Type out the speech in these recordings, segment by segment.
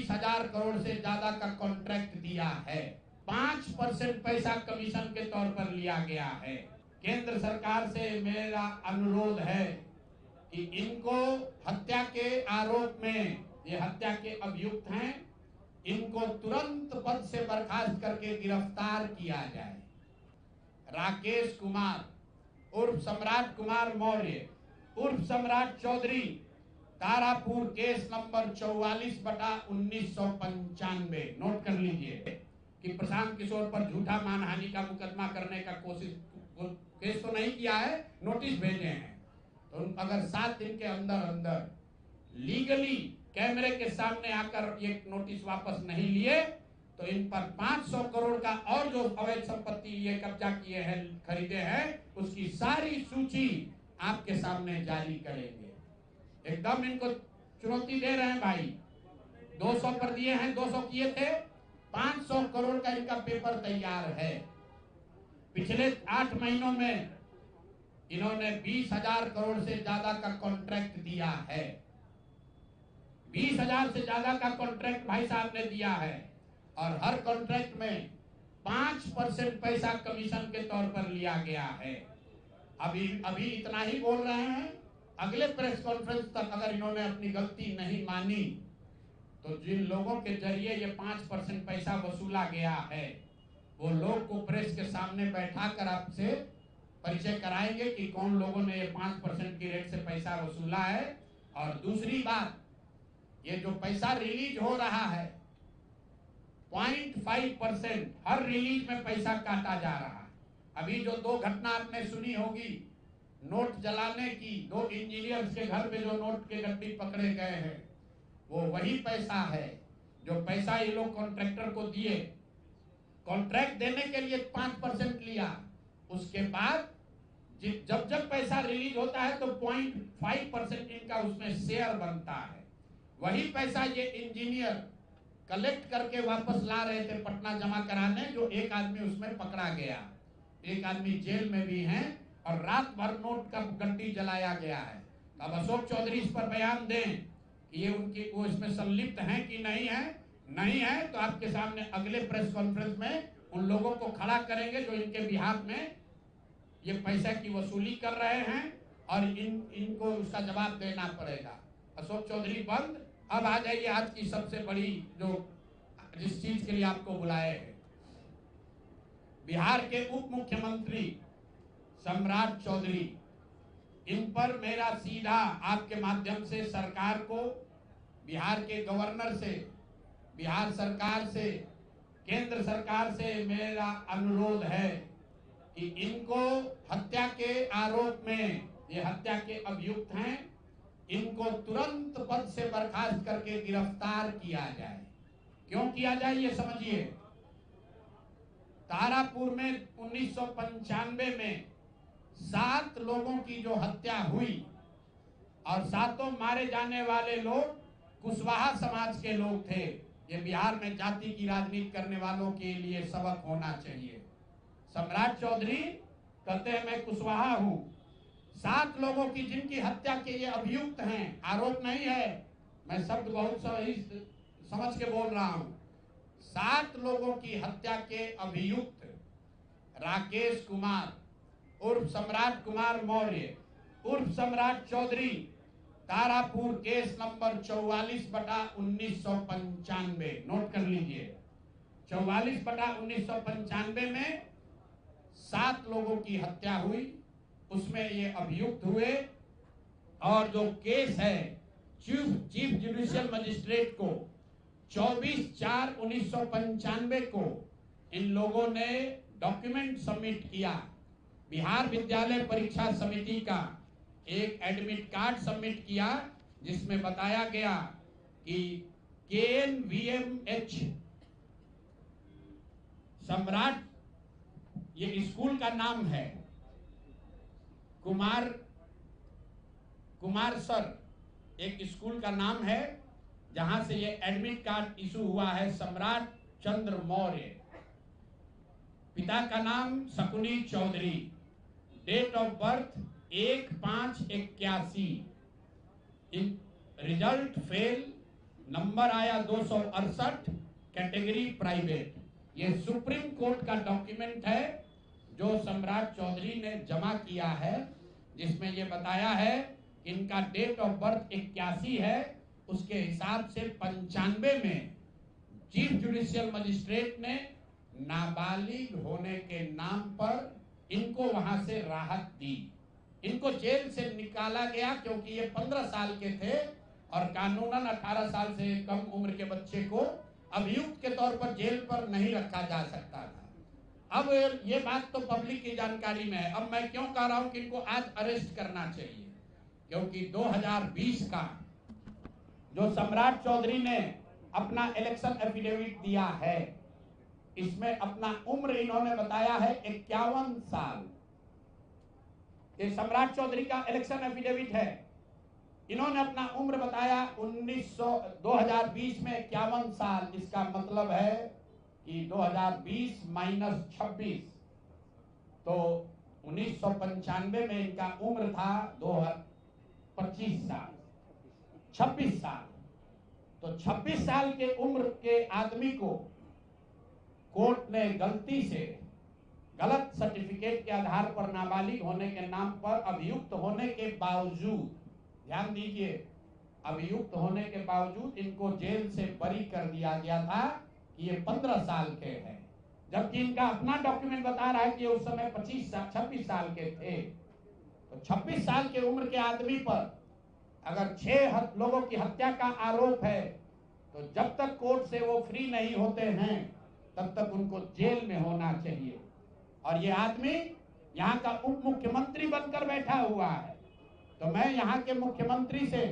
20,000 करोड़ से ज्यादा का कॉन्ट्रैक्ट दिया है। 5% पैसा कमीशन के तौर पर लिया गया है। केंद्र सरकार से मेरा अनुरोध है कि इनको हत्या के आरोप में, ये हत्या के अभियुक्त हैं, इनको तुरंत पद से बर्खास्त करके गिरफ्तार किया जाए। राकेश कुमार उर्फ सम्राट कुमार मौर्य उर्फ Samrat Chaudhary, Tarapur, case number 44/1995। Note कर लीजिए कि प्रशांत किशोर पर झूठा मानहानि का मुकदमा करने का केस तो नहीं किया है, नोटिस भेजे हैं। तो अगर 7 दिन के अंदर अंदर लीगली कैमरे के सामने आकर ये नोटिस वापस नहीं लिए तो इन पर 500 करोड़ का और जो अवैध संपत्ति ये कब्जा किए हैं, खरीदे हैं, उसकी सारी सूची आपके सामने जारी करेंगे। एकदम इनको चुनौती दे रहे हैं भाई। 200 पर दिए हैं, 200 किए थे, 500 करोड़ का इनका पेपर तैयार है। पिछले 8 महीनों में इन्होंने 20,000 करोड़ से ज्यादा का कॉन्ट्रैक्ट दिया है। 20,000 से ज्यादा का कॉन्ट्रैक्ट भाई साहब ने दिया है और हर कॉन्ट्रैक्ट में 5% पैसा कमीशन के तौर पर लिया गया है। अभी इतना ही बोल रहे हैं। अगले प्रेस कॉन्फ्रेंस तक अगर इन्होंने अपनी गलती नहीं मानी तो जिन लोगों के जरिए ये 5% पैसा वसूला गया है वो लोग को प्रेस के सामने बैठा कर आपसे परिचय कराएंगे कि कौन लोगों ने ये 5% की रेट से पैसा वसूला है। और दूसरी बात, ये जो पैसा रिलीज हो रहा है 0.5% हर रिलीज में पैसा काटा जा रहा है। अभी जो 2 घटना आपने सुनी होगी नोट जलाने की, 2 इंजीनियर्स के घर पे जो नोट के गड्ढे पकड़े गए हैं, वो वही पैसा है जो पैसा ये लोग कॉन्ट्रैक्टर को दिए। कॉन्ट्रैक्ट देने के लिए 5% लिया, उसके बाद जब जब पैसा रिलीज होता है तो 0.5% इनका उसमें शेयर बनता है। वही पैसा ये इंजीनियर कलेक्ट करके वापस ला रहे थे पटना जमा कराने, जो एक आदमी उसमें पकड़ा गया, एक आदमी जेल में भी है और रात भर नोट का गड्ढी जलाया गया है। अब अशोक चौधरी इस पर बयान दें कि ये उनकी वो इसमें संलिप्त हैं कि नहीं है। नहीं है तो आपके सामने अगले प्रेस कॉन्फ्रेंस में उन लोगों को खड़ा करेंगे जो इनके बिहाफ में ये पैसा की वसूली कर रहे हैं और इनको उसका जवाब देना पड़ेगा। अशोक चौधरी बंद। अब आ जाइए आज की सबसे बड़ी जिस चीज के लिए आपको बुलाए हैं। बिहार के उप मुख्यमंत्री सम्राट चौधरी, इन पर मेरा सीधा आपके माध्यम से सरकार को, बिहार के गवर्नर से, बिहार सरकार से, केंद्र सरकार से मेरा अनुरोध है कि इनको हत्या के आरोप में, ये हत्या के अभियुक्त हैं, इनको तुरंत पद से बर्खास्त करके गिरफ्तार किया जाए। क्यों किया जाए ये समझिए। तारापुर में 1995 में 7 लोगों की जो हत्या हुई और 7 मारे जाने वाले लोग कुशवाहा समाज के लोग थे। ये बिहार में जाति की राजनीति करने वालों के लिए सबक होना चाहिए। सम्राट चौधरी कहते हैं मैं कुशवाहा हूं। 7 लोगों की जिनकी हत्या के ये अभियुक्त हैं, आरोप नहीं है, मैं शब्द बहुत सही समझ के बोल रहा हूं। 7 लोगों की हत्या के अभियुक्त राकेश कुमार उर्फ सम्राट कुमार मौर्य उर्फ Samrat Chaudhary, Tarapur, case number 44/1995। Note कर लीजिए। 44/1995 में 7 लोगों की हत्या हुई, उसमें ये अभियुक्त हुए और जो केस है चीफ जुडिशियल मजिस्ट्रेट को 24/4/1995 को इन लोगों ने डॉक्यूमेंट सबमिट किया। बिहार विद्यालय परीक्षा समिति का एक एडमिट कार्ड सबमिट किया जिसमें बताया गया कि KNVMH सम्राट, ये स्कूल का नाम है, कुमार सर एक स्कूल का नाम है जहां से ये एडमिट कार्ड इशू हुआ है। सम्राट चंद्र मौर्य, पिता का नाम Shakuni Chaudhary, date of birth 1/5/81, in result fail, number आया 268, कैटेगरी प्राइवेट। ये सुप्रीम कोर्ट का डॉक्यूमेंट है जो सम्राट चौधरी ने जमा किया है, जिसमें ये बताया है इनका डेट ऑफ बर्थ 81 है, उसके हिसाब से 95 में चीफ जुडिशियल मजिस्ट्रेट ने नाबालिग होने के नाम पर इनको वहां से राहत दी। इनको जेल से निकाला गया क्योंकि ये 15 साल के थे और कानूनन 18 साल से कम उम्र के बच्चे को अभियुक्त के तौर पर जेल पर नहीं रखा जा सकता था। अब ये बात तो पब्लिक की जानकारी में है। अब मैं क्यों कह रहा हूं कि इनको आज अरेस्ट करना चाहिए, क्योंकि 2020 का जो सम्राट चौधरी ने अपना इलेक्शन एफिडेविट दिया है, इसमें अपना उम्र इन्होंने बताया है 51 साल। ये सम्राट चौधरी का इलेक्शन एफिडेविट है। इन्होंने अपना उम्र बताया 2020 में 51 साल। इसका मतलब है कि 2020 माइनस 26, तो 1995 में इनका उम्र था 25 साल, 26 साल। तो 26 साल के उम्र के आदमी को कोर्ट ने गलती से गलत सर्टिफिकेट के आधार पर नाबालिग होने के नाम पर अभियुक्त होने के बावजूद, ध्यान दीजिए, अभियुक्त होने के बावजूद इनको जेल से बरी कर दिया गया था कि ये 15 साल के हैं, जबकि इनका अपना डॉक्यूमेंट बता रहा है कि उस समय 26 साल के थे। तो 26 साल के उम्र के आदमी पर अगर 6 लोगों की हत्या का आरोप है, तो जब तक कोर्ट से वो फ्री नहीं होते हैं तब तक उनको जेल में होना चाहिए। और ये आदमी यहाँ का उप मुख्यमंत्री बनकर बैठा हुआ है। तो मैं यहाँ के मुख्यमंत्री से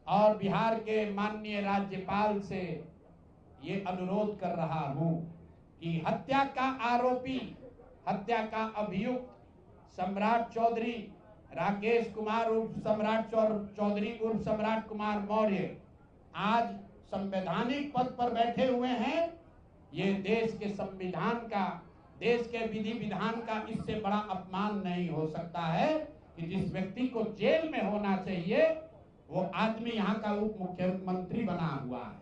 और बिहार के माननीय राज्यपाल से ये अनुरोध कर रहा हूँ कि हत्या का आरोपी, हत्या का अभियुक्त सम्राट चौधरी, राकेश कुमार उर्फ सम्राट चौधरी उर्फ सम्राट कुमार मौर्य आज संवैधानिक पद पर बैठे हुए हैं। ये देश के संविधान का, देश के विधि विधान का इससे बड़ा अपमान नहीं हो सकता है कि जिस व्यक्ति को जेल में होना चाहिए वो आदमी यहाँ का उप मुख्यमंत्री बना हुआ है।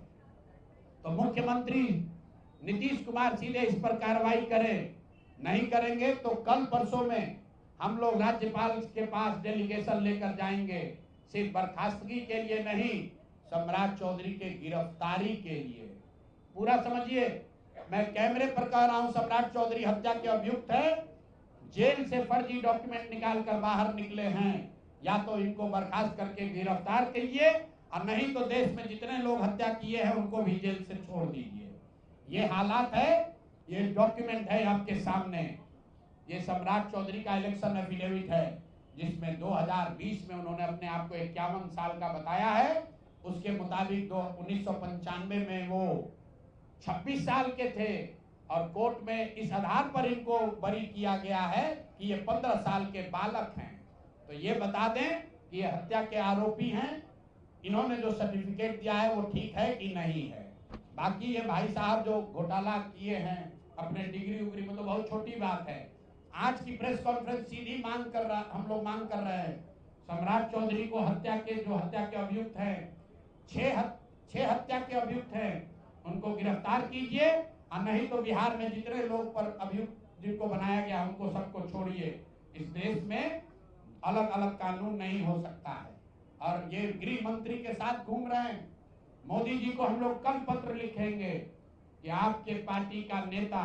तो मुख्यमंत्री नीतीश कुमार सीधे इस पर कार्रवाई करें। नहीं करेंगे तो कल परसों में हम लोग राज्यपाल के पास डेलीगेशन लेकर जाएंगे, सिर्फ बर्खास्तगी के लिए नहीं, सम्राट चौधरी के गिरफ्तारी के लिए। पूरा समझिए, मैं कैमरे पर कह रहा हूं, सम्राट चौधरी हत्या के अभियुक्त है, जेल से फर्जी डॉक्यूमेंट निकाल कर बाहर निकले हैं। या तो इनको बर्खास्त करके गिरफ्तार कीजिए और नहीं तो देश में जितने लोग हत्या किए हैं उनको भी जेल से छोड़ दीजिए। ये हालात है, ये डॉक्यूमेंट है आपके सामने। ये सम्राट चौधरी का इलेक्शन एफिडेविट है जिसमें 2020 में उन्होंने अपने आप को 51 साल का बताया है। उसके मुताबिक 1995 में वो 26 साल के थे और कोर्ट में इस आधार पर इनको बरी किया गया है कि ये 15 साल के बालक हैं। तो ये बता दें कि ये हत्या के आरोपी हैं। इन्होंने जो सर्टिफिकेट दिया है वो ठीक है कि नहीं है। बाकी ये भाई साहब जो घोटाला किए हैं अपने डिग्री उग्री में, तो बहुत छोटी बात है। आज की प्रेस कॉन्फ्रेंस सीधी हम लोग मांग कर रहे हैं, सम्राट चौधरी को हत्या के अभियुक्त हैं, 6 हत्या के अभियुक्त हैं, उनको गिरफ्तार कीजिए और नहीं तो बिहार में जितने लोग पर अभियुक्त जिनको बनाया गया उनको सबको छोड़िए। इस देश में अलग अलग कानून नहीं हो सकता है। और ये गृह मंत्री के साथ घूम रहे हैं। मोदी जी को हम लोग कल पत्र लिखेंगे कि आपके पार्टी का नेता,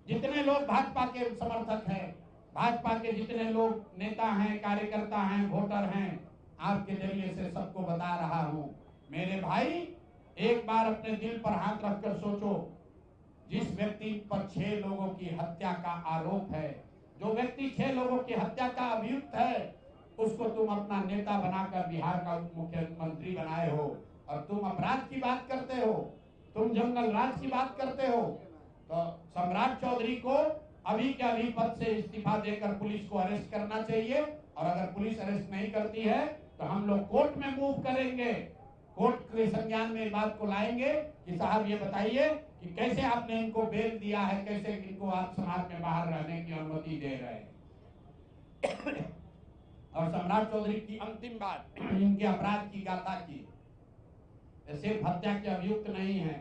जितने लोग भाजपा के समर्थक हैं, भाजपा के जितने लोग नेता हैं, कार्यकर्ता हैं, वोटर हैं, आपके जरिए से सबको बता रहा हूं, मेरे भाई एक बार अपने दिल पर हाथ रखकर सोचो, जिस व्यक्ति पर 6 लोगों की हत्या का आरोप है, जो व्यक्ति 6 लोगों की हत्या का अभियुक्त है, उसको तुम अपना नेता बनाकर बिहार का उप मुख्यमंत्री बनाए हो और तुम अपराध की बात करते हो, तुम जंगल राज की बात करते हो। तो सम्राट चौधरी को अभी के अभी पद से इस्तीफा देकर पुलिस को अरेस्ट करना चाहिए और अगर पुलिस अरेस्ट नहीं करती है तो हम लोग कोर्ट में मूव करेंगे, कोर्ट के संज्ञान में बात को लाएंगे कि साहब ये बताइए कि कैसे आपने इनको बेल दिया है, कैसे इनको आप समाज में बाहर रहने की अनुमति दे रहे हैं। और सम्राट चौधरी की अंतिम बात इनके अपराध की गाथा की। सिर्फ हत्या के अभियुक्त नहीं है।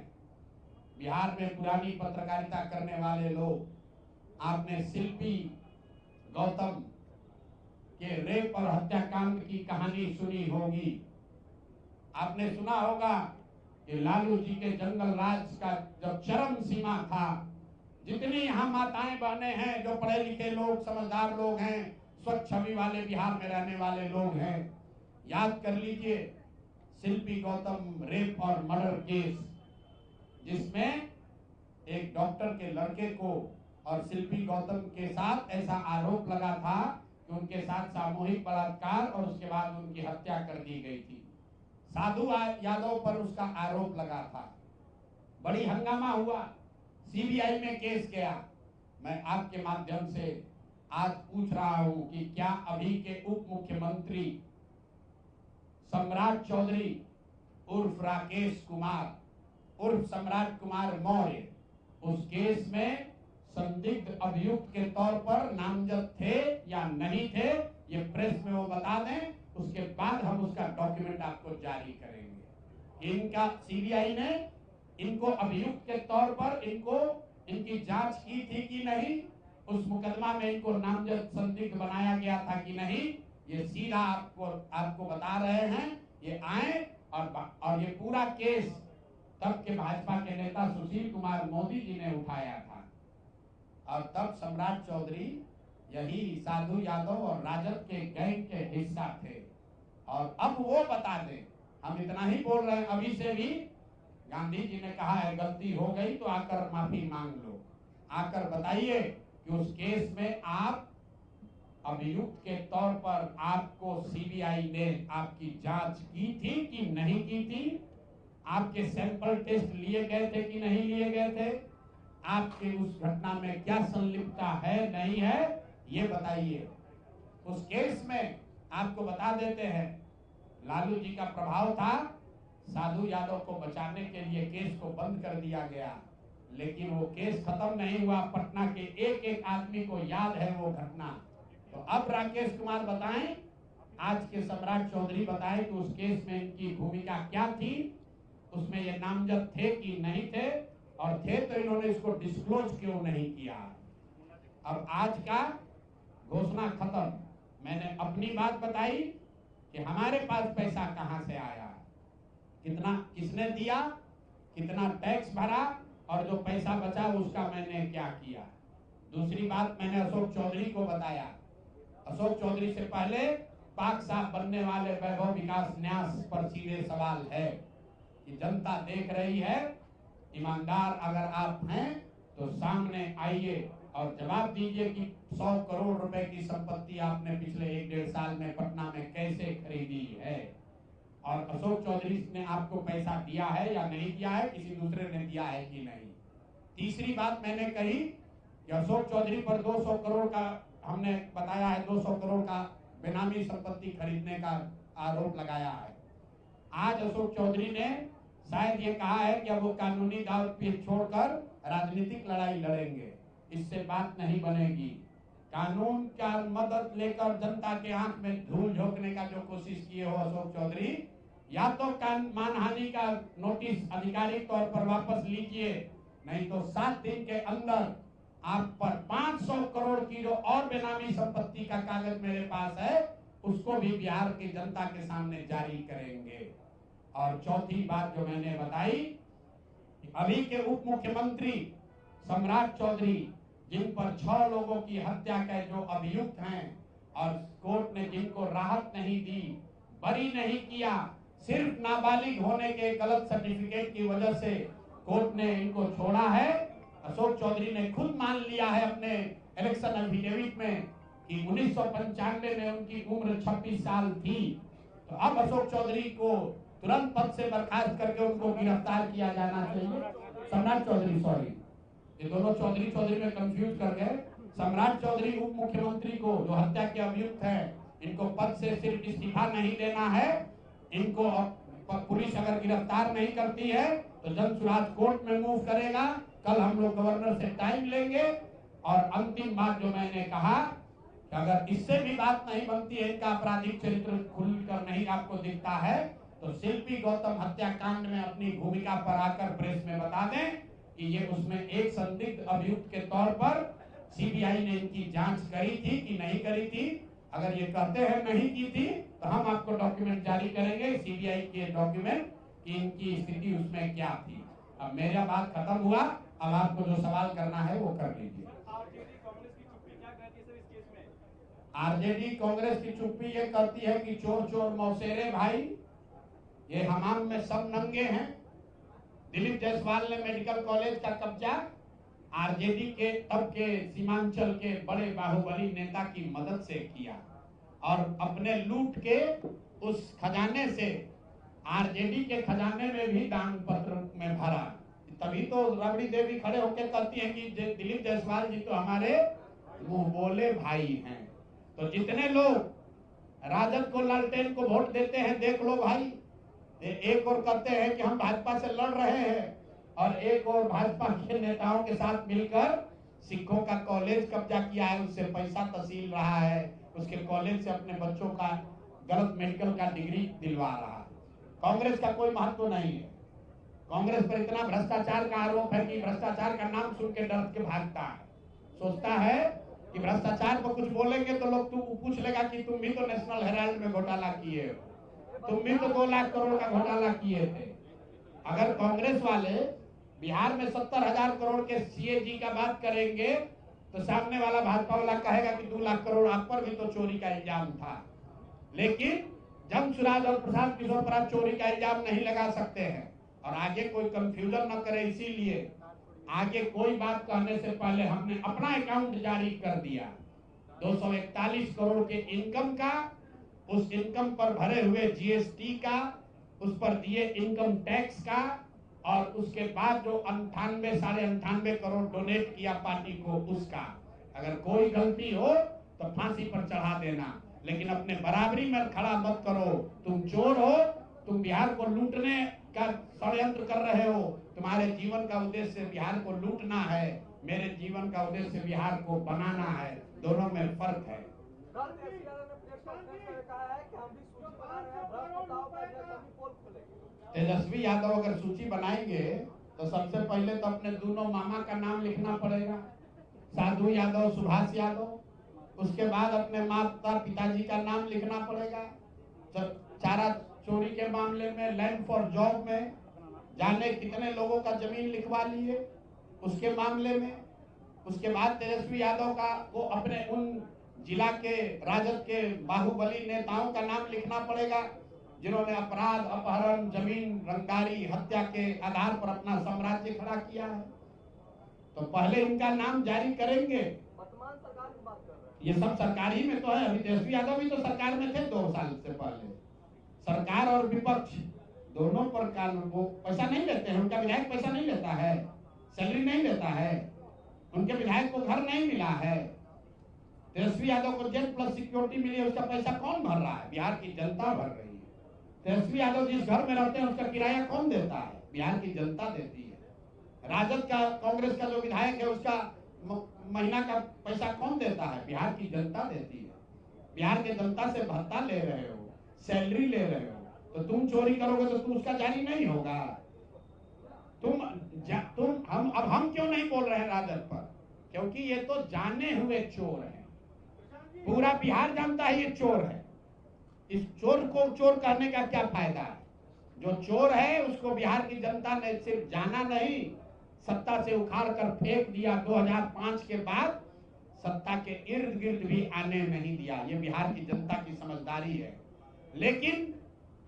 बिहार में पुरानी पत्रकारिता करने वाले लोग, आपने शिल्पी गौतम के रेप और हत्याकांड की कहानी सुनी होगी। आपने सुना होगा कि लालू जी के जंगल राज का जब चरम सीमा था, जितनी यहाँ माताएं बहने हैं, जो पढ़े लिखे लोग, समझदार लोग हैं, स्वच्छ छवि वाले बिहार में रहने वाले लोग हैं, याद कर लीजिए शिल्पी गौतम रेप और मर्डर केस, जिसमें एक डॉक्टर के लड़के को और शिल्पी गौतम के साथ ऐसा आरोप लगा था कि उनके साथ सामूहिक बलात्कार और उसके बाद उनकी हत्या कर दी गई थी। साधु यादव पर उसका आरोप लगा था, बड़ी हंगामा हुआ, सीबीआई में केस गया। मैं आपके माध्यम से आज पूछ रहा हूं कि क्या अभी के उप मुख्यमंत्री सम्राट चौधरी उर्फ राकेश कुमार उर्फ सम्राट कुमार मौर्य उस केस में संदिग्ध अभियुक्त के तौर पर नामजद थे या नहीं थे, ये प्रेस में वो बता दें, उसके बाद हम उसका डॉक्यूमेंट आपको जारी करेंगे। इनका सीबीआई ने इनको अभियुक्त के तौर पर इनकी जांच की थी कि नहीं, उस मुकदमा में इनको नामजद संदिग्ध बनाया गया था कि नहीं, ये सीधा आपको बता रहे हैं। ये आए और ये पूरा केस तब के भाजपा के नेता सुशील कुमार मोदी जी ने उठाया था, और तब सम्राट चौधरी यही साधु यादव और राजद के गैंग के हिस्सा थे। और अब वो बता दें, हम इतना ही बोल रहे हैं, अभी से भी गांधी जी ने कहा है गलती हो गई तो आकर माफी मांग लो, आकर बताइए कि उस केस में आप अभियुक्त के तौर पर आपको सीबीआई ने आपकी जांच की थी कि नहीं की थी, आपके सैंपल टेस्ट लिए गए थे कि नहीं लिए गए थे, आपके उस घटना में क्या संलिप्तता है नहीं है, ये बताइए। उस केस में आपको बता देते हैं, लालू जी का प्रभाव था, साधु यादव को बचाने के लिए केस को बंद कर दिया गया, लेकिन वो केस खत्म नहीं हुआ। पटना के एक एक आदमी को याद है वो घटना। तो अब राकेश कुमार बताएं, आज के सम्राट चौधरी बताएं कि उस केस में इनकी भूमिका क्या थी, उसमें ये नामजद थे कि नहीं थे, और थे तो इन्होंने इसको डिस्क्लोज क्यों नहीं किया। अब आज का घोषणा खत्म। मैंने अपनी बात बताई कि हमारे पास पैसा कहां से आया, कितना किसने दिया, कितना टैक्स भरा, और जो पैसा बचा उसका मैंने क्या किया। दूसरी बात मैंने अशोक चौधरी को बताया। अशोक चौधरी से पहले पाक साहब बनने वाले वैभव विकास न्यास पर सीधे सवाल है कि जनता देख रही है, ईमानदार अगर आप हैं तो सामने आइए और जवाब दीजिए कि 100 करोड़ रुपए की संपत्ति आपने पिछले 1-1.5 साल में पटना में कैसे खरीदी है, और अशोक चौधरी ने आपको पैसा दिया है या नहीं दिया है, किसी दूसरे ने दिया है कि नहीं। तीसरी बात मैंने कही कि अशोक चौधरी पर 200 करोड़ का हमने बताया है, 200 करोड़ का बेनामी संपत्ति खरीदने का आरोप लगाया है। आज अशोक चौधरी ने शायद ये कहा है कि अब वो कानूनी दाव पेच छोड़कर राजनीतिक लड़ाई लड़ेंगे। इससे बात नहीं बनेगी। कानून का मदद लेकर जनता के आंख में धूल झोंकने का जो कोशिश किए हो अशोक चौधरी, या तो मानहानि का नोटिस आधिकारिक तौर पर वापस लीजिए, नहीं तो 7 दिन के अंदर आप पर 500 करोड़ की जो और बेनामी संपत्ति का कागज मेरे पास है, उसको भी बिहार की जनता के सामने जारी करेंगे। और चौथी बात जो मैंने बताई, अभी के उप मुख्यमंत्री सम्राट चौधरी, जिन पर 6 लोगों की हत्या के जो अभियुक्त हैं, और कोर्ट ने जिनको राहत नहीं दी, बरी नहीं किया, सिर्फ नाबालिग होने के गलत सर्टिफिकेट की वजह से कोर्ट ने इनको छोड़ा है। अशोक चौधरी ने खुद मान लिया है अपने इलेक्शन एफिडेविट में कि 1995 में उनकी उम्र 26 साल थी। तो अब अशोक चौधरी को तुरंत पद से बर्खास्त करके उनको गिरफ्तार किया जाना चाहिए। सम्राट चौधरी, सॉरी, ये दोनों चौधरी में कंफ्यूज कर गए। सम्राट चौधरी उप मुख्यमंत्री को जो हत्या के अभियुक्त है, इनको पद से सिर्फ इस्तीफा नहीं देना है, इनको पुलिस अगर गिरफ्तार नहीं करती है तो जन सुराज कोर्ट में मूव करेगा। कल हम लोग गवर्नर से टाइम लेंगे। और अंतिम बात जो मैंने कहा कि अगर इससे भी बात नहीं बनती है, इनका आपराधिक चरित्र खुलकर नहीं आपको दिखता है, तो शिल्पी गौतम हत्याकांड में अपनी भूमिका पर आकर प्रेस में बता दें कि ये उसमें एक संदिग्ध अभियुक्त के तौर पर सीबीआई ने इनकी जांच करी थी कि नहीं करी थी। अगर ये कहते हैं नहीं की थी तो हम आपको डॉक्यूमेंट जारी करेंगे, सीबीआई के डॉक्यूमेंट, कि इनकी स्थिति उसमें क्या थी। अब मेरा बात खत्म हुआ, अब आपको जो सवाल करना है वो कर लीजिए। आरजेडी कांग्रेस की चुप्पी ये कहती है कि चोर चोर मौसेरे भाई, ये हमाम में सब नंगे हैं। दिलीप जायसवाल ने मेडिकल कॉलेज का कब्जा आरजेडी के तब के सीमांचल के बड़े बाहुबली नेता की मदद से किया और अपने लूट के उस खजाने से आरजेडी के खजाने में भी दान पत्र में भरा। तभी तो राबड़ी देवी खड़े होकर कहती हैं कि दिलीप जायसवाल जी तो हमारे मुंह बोले भाई हैं। तो जितने लोग राजद को, लालटेन को वोट देते हैं, देख लो भाई, एक और कहते हैं कि हम भाजपा से लड़ रहे हैं और एक और भाजपा के नेताओं के साथ मिलकर सिखों का कॉलेज कब्जा किया है, उससे पैसा तहसील रहा है, उसके कॉलेज से अपने बच्चों का गलत मेडिकल का डिग्री दिलवा रहा है। कांग्रेस का कोई महत्व नहीं है। कांग्रेस पर इतना भ्रष्टाचार का आरोप है कि भ्रष्टाचार का नाम सुन के डर के भागता है, सोचता है कि भ्रष्टाचार पर कुछ बोलेंगे तो लोग पूछ लेगा कि तुम भी तो नेशनल हेराल्ड में घोटाला किए हो, तुम भी तो 2 लाख करोड़ का घोटाला किए थे। अगर कांग्रेस वाले बिहार में 70,000 करोड़ के सीएजी का बात करेंगे तो सामने वाला भाजपा वाला कहेगा कि 2 लाख करोड़ आप पर भी तो चोरी का इल्जाम था। लेकिन जमसुराज और प्रशांत किशोर पर आप चोरी का इल्जाम नहीं लगा सकते हैं। और आगे कोई कंफ्यूजन न करे, इसीलिए आगे कोई बात कहने से पहले हमने अपना अकाउंट जारी कर दिया। 241 करोड़ के इनकम का, उस इनकम पर भरे हुए जीएसटी का, उस पर दिए इनकम टैक्स का, और उसके बाद जो 98 करोड़ डोनेट किया पार्टी को, उसका अगर कोई गलती हो तो फांसी पर चढ़ा देना, लेकिन अपने बराबरी में खड़ा मत करो। तुम चोर हो, तुम बिहार को लूटने का षड्यंत्र कर रहे हो। तुम्हारे जीवन का उद्देश्य बिहार को लूटना है, मेरे जीवन का उद्देश्य बिहार को बनाना है, दोनों में फर्क है। तेजस्वी यादव अगर सूची बनाएंगे तो सबसे पहले तो अपने दोनों मामा का नाम लिखना पड़ेगा, साधु यादव, सुभाष यादव। उसके बाद अपने माता पिताजी का नाम लिखना पड़ेगा। चारा चोरी के मामले में, लैंड फॉर जॉब में जाने कितने लोगों का जमीन लिखवा लिए उसके मामले में। उसके बाद तेजस्वी यादव का वो अपने उन जिला के राजद के बाहुबली नेताओं का नाम लिखना पड़ेगा जिन्होंने अपराध, अपहरण, जमीन रंगदारी, हत्या के आधार पर अपना साम्राज्य खड़ा किया है। तो पहले इनका नाम जारी करेंगे। वर्तमान सरकार की बात कर रहे हैं, ये सब सरकारी में तो है। अभी तेजस्वी यादव भी तो सरकार में थे 2 साल से पहले। सरकार और विपक्ष दोनों पर कानून, वो पैसा नहीं लेते हैं, उनका विधायक पैसा नहीं लेता है, सैलरी नहीं लेता है, उनके विधायक को घर नहीं मिला है। तेजस्वी यादव को जेट प्लस सिक्योरिटी मिली है, उसका पैसा कौन भर रहा है? बिहार की जनता भर रही है। तेजस्वी यादव जिस घर में रहते हैं उसका किराया कौन देता है? बिहार की जनता देती है। राजद का, कांग्रेस का जो विधायक है उसका महीना का पैसा कौन देता है? बिहार की जनता देती है। बिहार की जनता से भत्ता ले रहे हो, सैलरी ले रहे हो, तो तुम चोरी करोगे तो उसका जारी नहीं होगा। हम क्यों नहीं बोल रहे हैं राजद पर? क्योंकि ये तो जाने हुए चोर हैं। पूरा बिहार जानता है ये चोर है। इस चोर को चोर करने का क्या फायदा है? जो चोर है उसको बिहार की जनता ने सिर्फ जाना नहीं, सत्ता से उखाड़ कर फेंक दिया। 2005 के बाद सत्ता के इर्द गिर्द भी आने नहीं दिया। ये बिहार की जनता की समझदारी है। लेकिन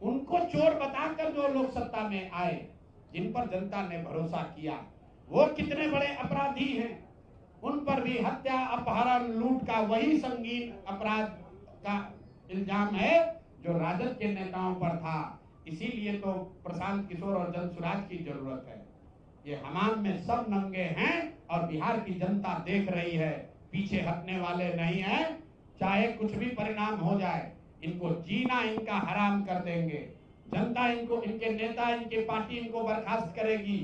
उनको चोर बताकर जो लोग सत्ता में आए, जिन पर जनता ने भरोसा किया, वो कितने बड़े अपराधी हैं। उन पर भी हत्या, अपहरण, लूट का वही संगीन अपराध का इल्जाम है जो राजद के नेताओं पर था। इसीलिए तो प्रशांत किशोर और जनसुराज की जरूरत है। ये हमाम में सब नंगे हैं और बिहार की जनता देख रही है, पीछे हटने वाले नहीं है। चाहे कुछ भी परिणाम हो जाए, इनको जीना इनका हराम कर देंगे। जनता इनको, इनके नेता, इनके पार्टी इनको बर्खास्त करेगी।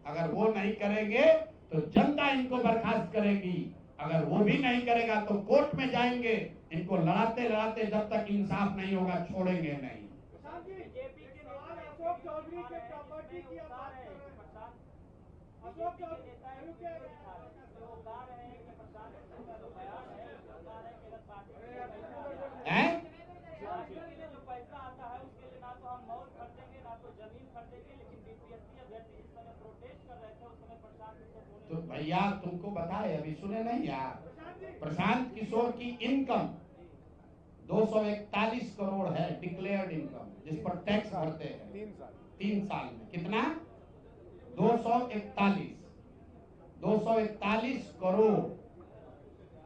अगर वो नहीं करेंगे तो जनता इनको बर्खास्त करेगी। अगर वो भी नहीं करेगा तो कोर्ट में जाएंगे। इनको लड़ाते लड़ाते जब तक इंसाफ नहीं होगा छोड़ेंगे नहीं। पब्लिक के प्रॉपर्टी की आप बात कर रहे हैं। अशोक के नेता है जो कह रहे हैं कि प्रशांत का जो बयान है वो कह रहे हैं कि अगर पार्टी हैं? के लिए जो पैसा आता है उसके लिए ना तो हम मॉल खरीदेंगे ना तो जमीन खरीदेंगे, लेकिन बीपीएससी अभ्यर्थी जिस समय प्रोटेस्ट कर रहे थे उस समय प्रशांत से बोले तो भैया तुमको बताए, अभी सुने नहीं यार, प्रशांत किशोर की इनकम 241 करोड़ है डिक्लेयर्ड इनकम, जिस पर टैक्स भरते हैं 3 साल में। कितना? 241 करोड़।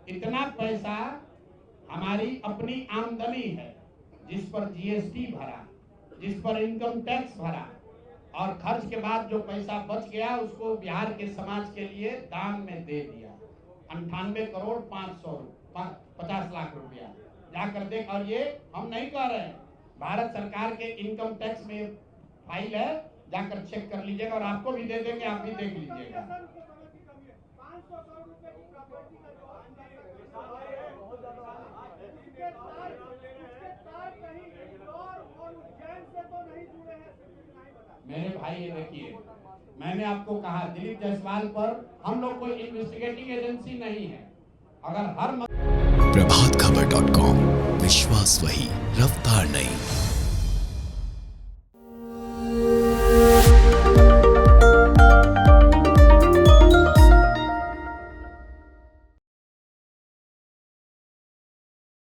इतना पैसा हमारी अपनी आमदनी है, जिस पर जीएसटी भरा, जिस पर इनकम टैक्स भरा, और खर्च के बाद जो पैसा बच गया उसको बिहार के समाज के लिए दान में दे दिया। 98 करोड़ 50 लाख रुपया जाकर देख। और ये हम नहीं कह रहे हैं, भारत सरकार के इनकम टैक्स में फाइल है, जाकर चेक कर लीजिएगा, और आपको भी दे देंगे, आप भी देख लीजिएगा। 500 करोड़ रुपए की प्रॉपर्टी का जो कहीं इंदौर और उज्जैन से तो नहीं जुड़े हैं। मेरे भाई ये देखिए, मैंने आपको कहा दिलीप जायसवाल पर हम लोग कोई इन्वेस्टिगेटिंग एजेंसी नहीं है। अगर हर प्रभातखबर.com, विश्वास वही, रफ्तार नहीं।